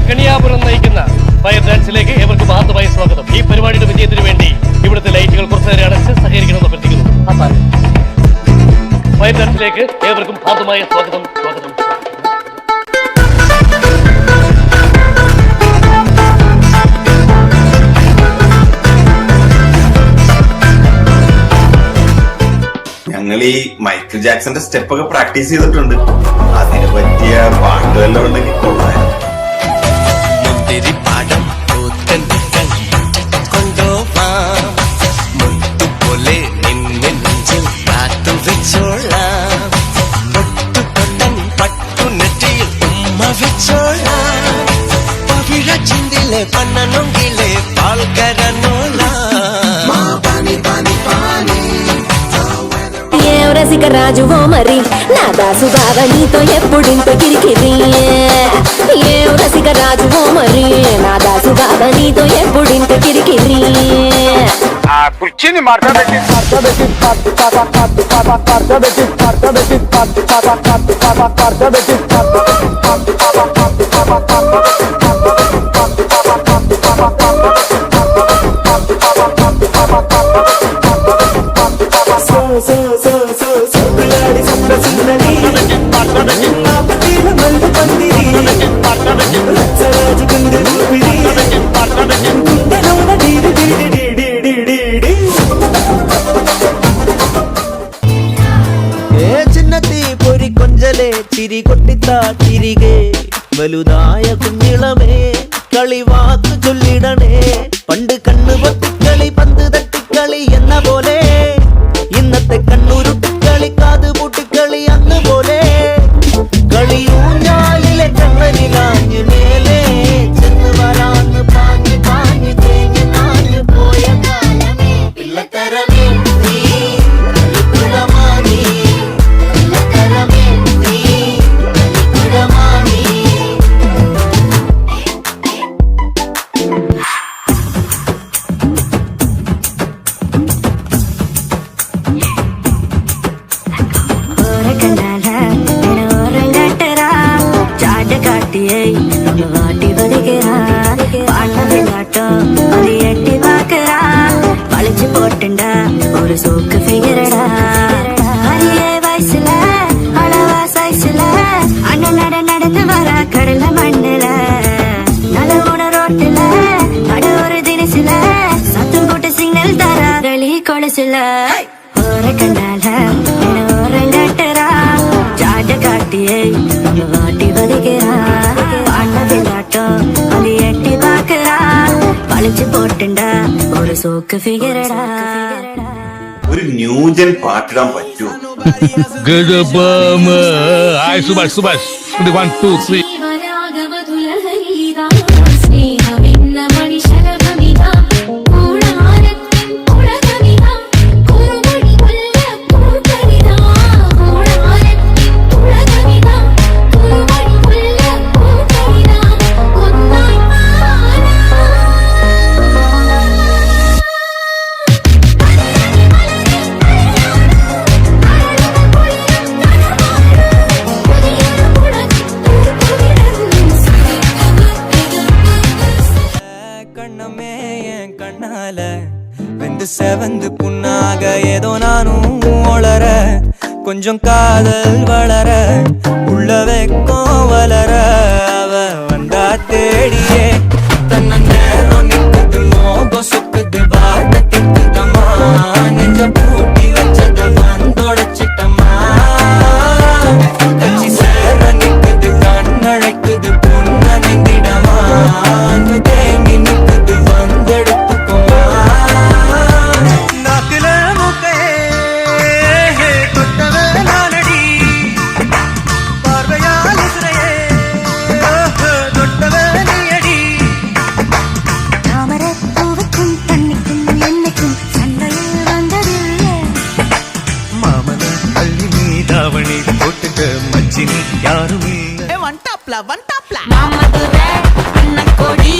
കണിയാപുരം നയിക്കുന്ന ഫയർ ഡാൻസിലേക്ക് ഏവർക്കും ആദ്യമായി സ്വാഗതം. ഈ പരിപാടിയുടെ വിജയത്തിന് വേണ്ടി ഇവിടുത്തെ ലൈറ്റുകൾ കുറച്ചു നേരം അടച്ച് സഹകരിക്കണമെന്ന് അഭ്യർത്ഥിക്കുന്നു. ഫയർ ഡാൻസിലേക്ക് ഏവർക്കും ആദ്യമായ സ്വാഗതം. സ്വാഗതം. ഞങ്ങൾ ഈ മൈക്കിൾ ജാക്സന്റെ സ്റ്റെപ്പ് ഒക്കെ പ്രാക്ടീസ് ചെയ്തിട്ടുണ്ട്. അതിന് പറ്റിയ പാട്ടുമെല്ലാം ഉണ്ടെങ്കിൽ കൊള്ളായിരുന്നു. రాజువో మరి నా దాసు బావ నీతో ఎప్పుడింత కిరికిరి ఏ రసిక రాజువో మరి నా దాసు బావ నీతో ఎప్పుడింత కిరికిరి కుర్చీని మార్చబెట్టి చిన్నతి పొరి కొంజలే చిరి కొట్టితా తిరిగే വലുതായ കുഞ്ഞിളമേ കളിവാക്ക് ചൊല്ലിടണേ പണ്ട് കണ്ണു പൊത്തിക്കളി പന്ത് തട്ടിക്കളി എന്ന പോലെ ഇന്നത്തെ കണ്ണുരുട്ടിക്കളി കാത് പൂട്ടിക്കളി അന്ന് പോലെ കളിയൂഞ്ഞാലിലെ കണ്ണനിലാഞ്ഞു മേലെ ചെന്ന് വരാന്ന് പാഞ്ഞു പാഞ്ഞു തേഞ്ഞു നാഞ്ഞു പോയ കാലമേ പിള്ളത്തരമേ നീ കളിക്കുടമാനീ പിള്ളത്തരമേ നീ കളിക്കുടമാനീ வாட்டி வதைக்கிறா பாட்ட விளையாட்டம் அது எட்டி பாக்குறா பழிச்சு போட்டுண்டா ஒரு சோக்கு ஃபிகரடா அரியே வயசுல அளவா சைஸ்ல அண்ணன் நடந்து வர கடல மண்ணுல நலவோட ரோட்டுல அட ஒரு தினசுல சத்தம் போட்டு சிக்னல் தரா களி கொலசுல ஒரு கண்டால ஓரங்கட்டுறா ஜாட காட்டியே வாட்டி வதைக்கிறா அது எட்டி பாக்குறா பழிச்சு போட்டுண்டா ஒரு சோக்கு ஃபிகரடா ഒരു ന്യൂജൻ പാട്ടിടാൻ പറ്റുമോ? സുഭാഷ് 1 2 3 வெந்து செவந்து புண்ணாக ஏதோ நானும் ஒளர கொஞ்சம் காதல் வளர உள்ள வெக்கம் வளர அவ வந்தா தேடியே தன்ன நேரம் நிற்குது மோகம் சுக்குது வார்த்தை திக்குதம்மா நெஞ்ச பூட்டி வச்சது வந்தொடைச்சிட்டம்மா கட்சி சேர நிற்குது கண்ணழைக்குது புன்னணிந்திடமா அங்கு தேங்கி நிற்குது வந்தெடுத்துக்குமா யாருமே வண்டாப்ல மாமதுரை அண்ணன் கொடி